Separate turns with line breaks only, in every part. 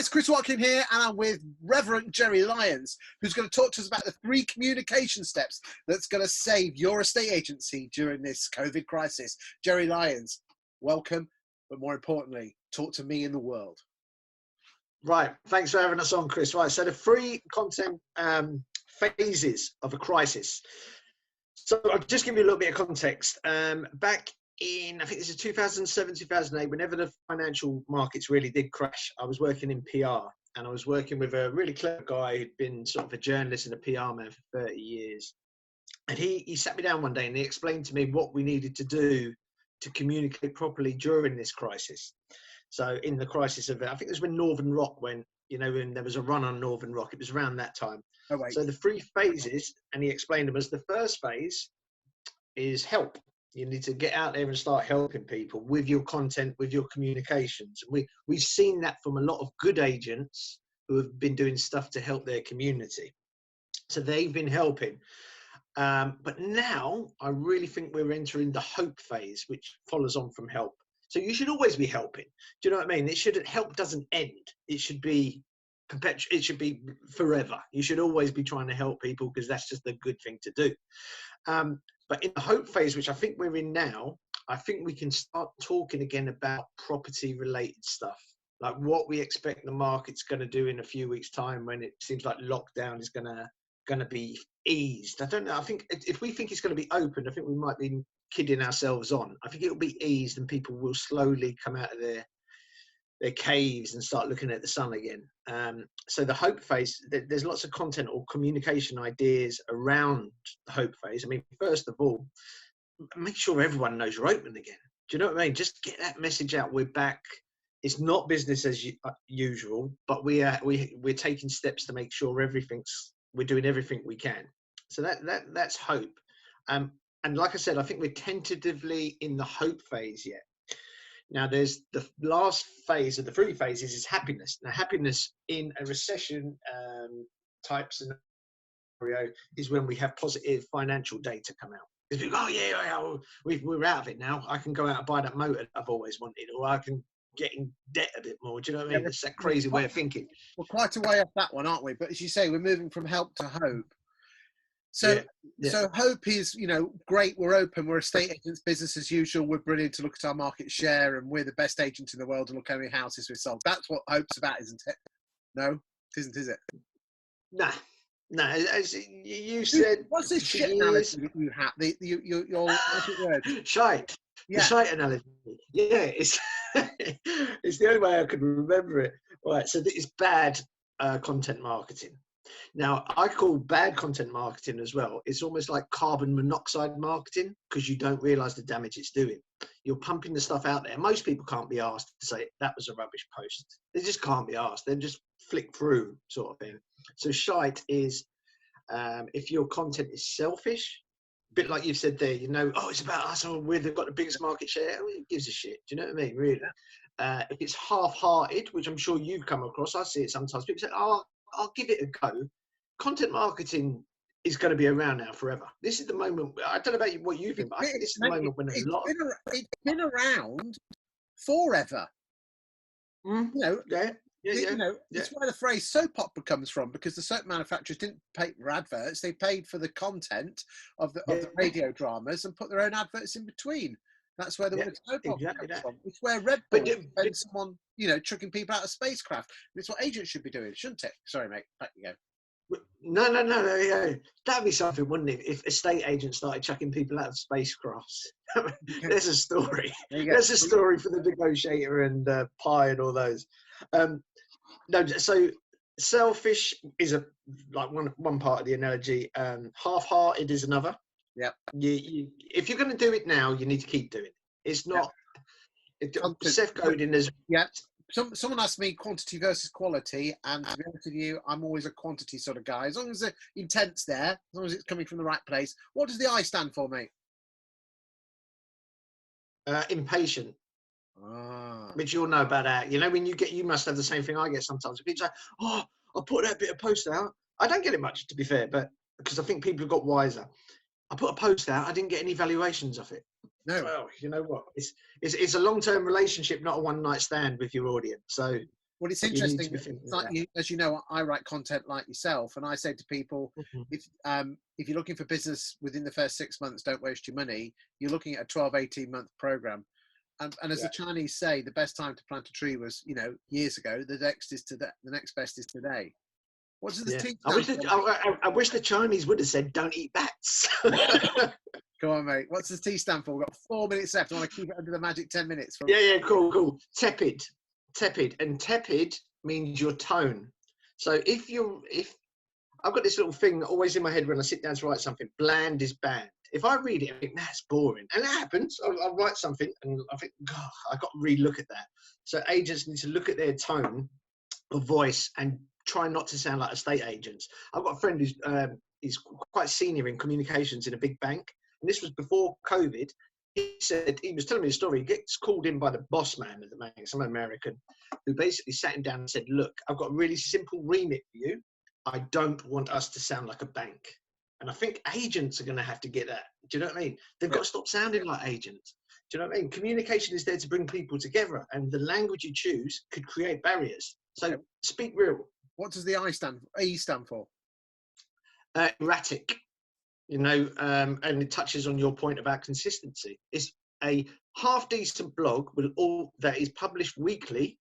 guys, Chris Watkin here, and I'm with Reverend Jerry Lyons, who's going to talk to us about the 3 communication steps that's going to save your estate agency during this COVID crisis. Jerry Lyons, welcome, but more importantly, talk to me in the world.
Right, thanks for having us on, Chris. Right, so the 3 content phases of a crisis. So I'll just give you a little bit of context. Back in, I think this is 2007, 2008, whenever the financial markets really did crash, I was working in PR, and I was working with a really clever guy who'd been sort of a journalist and a PR man for 30 years. And he sat me down one day and he explained to me what we needed to do to communicate properly during this crisis. So in the crisis of, I think it was when Northern Rock went, you know, when there was a run on Northern Rock, it was around that time.
Oh, wait.
So the 3 phases, and he explained them as the first phase is help. You need to get out there and start helping people with your content, with your communications. We've seen that from a lot of good agents who have been doing stuff to help their community. So they've been helping. But now I really think we're entering the hope phase, which follows on from help. So you should always be helping. Do you know what I mean? Help doesn't end. It should be perpetual. It should be forever. You should always be trying to help people because that's just a good thing to do. But in the hope phase, which I think we're in now, I think we can start talking again about property related stuff, like what we expect the market's going to do in a few weeks' time when it seems like lockdown is going to be eased. I don't know. I think if we think it's going to be open, I think we might be kidding ourselves on. I think it'll be eased and people will slowly come out of their caves and start looking at the sun again. So the hope phase, there's lots of content or communication ideas around the hope phase. I mean, first of all, make sure everyone knows you're open again. Do you know what I mean? Just get that message out. We're back. It's not business as usual, but we're taking steps to make sure we're doing everything we can. So that's hope. And like I said, I think we're tentatively in the hope phase yet. Now, there's the last phase of the 3 phases is happiness. Now, happiness in a recession type scenario is when we have positive financial data come out. Because people go, oh, yeah, we're out of it now. I can go out and buy that motor that I've always wanted, or I can get in debt a bit more. Do you know what I mean? It's that crazy way of thinking.
We're quite a way off that one, aren't we? But as you say, we're moving from help to hope. So, So hope is, you know, great. We're open. We're estate agents, business as usual. We're brilliant to look at our market share, and we're the best agent in the world to look how many houses we've sold. That's what hope's about, isn't it? No, it isn't, is it?
Nah. As you said,
what's this shit analogy that you have? Your word?
Shite. Yeah. The shite analogy. Yeah, it's it's the only way I could remember it. Right. So it's bad content marketing. Now, I call bad content marketing as well. It's almost like carbon monoxide marketing because you don't realize the damage it's doing. You're pumping the stuff out there. Most people can't be asked to say that was a rubbish post. They just can't be asked. They just flick through sort of thing. So shite is if your content is selfish, a bit like you've said there, you know, oh, it's about us. Oh, they've got the biggest market share. Oh, it gives a shit. Do you know what I mean? Really? If it's half-hearted, which I'm sure you've come across, I see it sometimes. People say, oh, I'll give it a go. Content marketing is going to be around now forever. This is the moment. I don't know about what you think, but I think this is the moment when it's
been around forever. You know, it's where the phrase soap opera comes from, because the soap manufacturers didn't pay for adverts; they paid for the content of the radio dramas and put their own adverts in between. That's where the word soap opera comes from. It's where Red Bull and someone, you know, tricking people out of spacecraft. It's what agents should be doing, shouldn't it? Sorry, mate. Back you go.
No. Yeah. That'd be something, wouldn't it? If estate agents started chucking people out of spacecrafts. There's a story. There's a story for the negotiator and Pi and all those. No, so selfish is like one part of the analogy. Half-hearted is another. Yeah. If you're going to do it now, you need to keep doing it. It's not. Seth Godin is.
Yeah. Someone asked me quantity versus quality, and to be honest with you, I'm always a quantity sort of guy. As long as the intent's there, as long as it's coming from the right place. What does the I stand for, mate?
Impatient. Which you'll know about that. You know, when you must have the same thing I get sometimes. People say, oh, I'll put that bit of post out. I don't get it much, to be fair, but because I think people have got wiser. I put a post out, I didn't get any valuations of it. No. Well, you know what? It's a long-term relationship, not a one-night stand with your audience. So
Well, it's
But you need to
interesting.
be thinking
Like you, as you know, I write content like yourself, and I say to people, if you're looking for business within the first 6 months, don't waste your money. You're looking at a 12, 18-month program. And as the Chinese say, the best time to plant a tree was, years ago. The next is the next best is today. What does the T stand for?
I wish the Chinese would have said, "Don't eat bats."
Come on, mate. What's the T stand for? We've got 4 minutes left. I want to keep it under the magic 10 minutes.
Yeah, cool. Tepid, and tepid means your tone. So if I've got this little thing always in my head when I sit down to write something, bland is banned. If I read it, I think that's boring. And that happens. I'll write something and I think, God, I've got to re-look at that. So agents need to look at their tone of voice and try not to sound like estate agents. I've got a friend who's he's quite senior in communications in a big bank. And this was before COVID. He said, he was telling me a story. He gets called in by the boss man at the bank, some American, who basically sat him down and said, look, I've got a really simple remit for you. I don't want us to sound like a bank. And I think agents are going to have to get that. Do you know what I mean? They've got to stop sounding like agents. Do you know what I mean? Communication is there to bring people together, and the language you choose could create barriers. So speak real.
What does the E stand for?
Erratic, and it touches on your point about consistency. It's a half-decent blog that is published weekly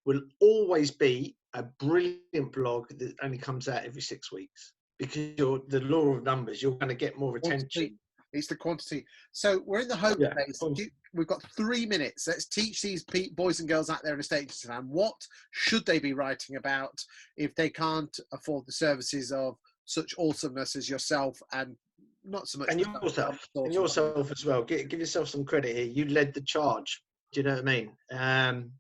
will always be a brilliant blog that only comes out every 6 weeks, because the law of numbers, you're going to get more attention.
It's the quantity. So we're in the hope phase. We've got 3 minutes. Let's teach these boys and girls out there in the estate agency land, what should they be writing about if they can't afford the services of such awesomeness as yourself, and not so much.
And yourself as well. Give yourself some credit here. You led the charge. Do you know what I mean?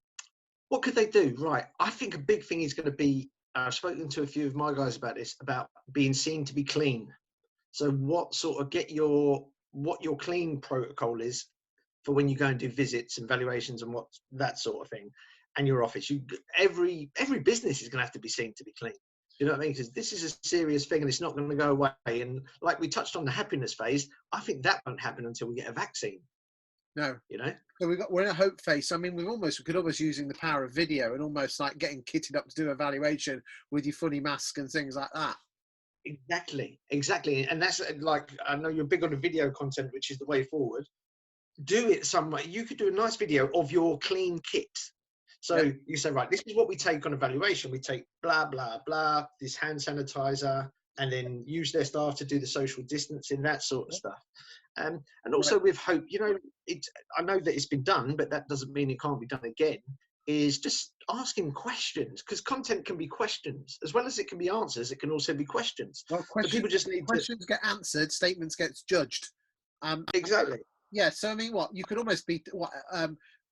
What could they do? Right. I think a big thing is going to be, I've spoken to a few of my guys about this, about being seen to be clean. So what your clean protocol is for when you go and do visits and valuations and that sort of thing, and your office. Every business is going to have to be seen to be clean. You know what I mean? Because this is a serious thing and it's not going to go away. And like we touched on the happiness phase, I think that won't happen until we get a vaccine.
No.
So
we're in a hope phase. I mean, we could almost using the power of video and almost like getting kitted up to do evaluation with your funny mask and things like that.
Exactly. And that's like, I know you're big on the video content, which is the way forward. Do it some way. You could do a nice video of your clean kit. So you say, right, this is what we take on evaluation. We take blah, blah, blah, this hand sanitizer, and then use their staff to do the social distancing, that sort of stuff. And also with hope, I know that it's been done, but that doesn't mean it can't be done again, is just asking questions, because content can be questions. As well as it can be answers, it can also be questions.
Well,
so people just need
questions get answered, statements get judged.
Exactly.
Yeah, so I mean, you could almost be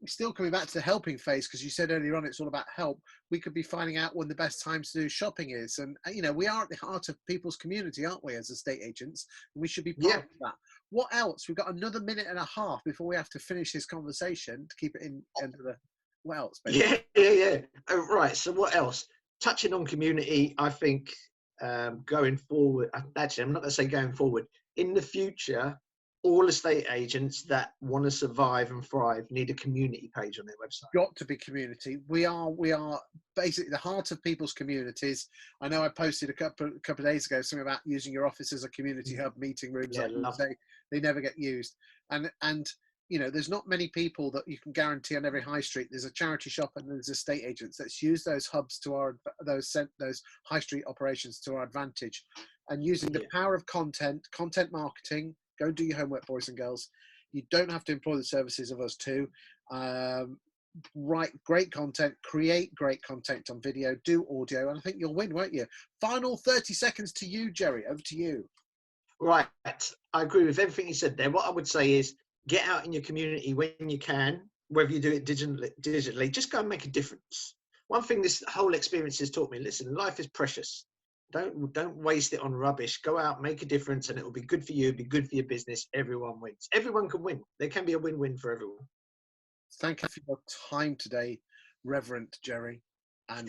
still coming back to the helping phase, because you said earlier on it's all about help. We could be finding out when the best time to do shopping is, and we are at the heart of people's community, aren't we, as estate agents? And we should be part of that. What else? We've got another minute and a half before we have to finish this conversation to keep it into the. What else?
Basically? Yeah. Oh, right. So what else? Touching on community, I think going forward. Actually, I'm not going to say going forward. In the future, all estate agents that want to survive and thrive need a community page on their website.
Got to be community. We are basically the heart of people's communities. I know I posted a couple of days ago something about using your office as a community hub, meeting rooms. They never get used. And there's not many people that you can guarantee on every high street. There's a charity shop and there's estate agents. Let's use those hubs to those high street operations to our advantage, and using the power of content marketing. Go and do your homework, boys and girls. You don't have to employ the services of us too. Write great content, create great content on video, do audio, and I think you'll win, won't you? Final 30 seconds to you, Jerry. Over to you.
Right. I agree with everything you said there. What I would say is get out in your community when you can, whether you do it digitally, just go and make a difference. One thing this whole experience has taught me, listen, life is precious. Don't waste it on rubbish. Go out, make a difference, and it will be good for you, be good for your business. Everyone wins. Everyone can win. There can be a win-win for everyone.
Thank you for your time today, Reverend Jerry. And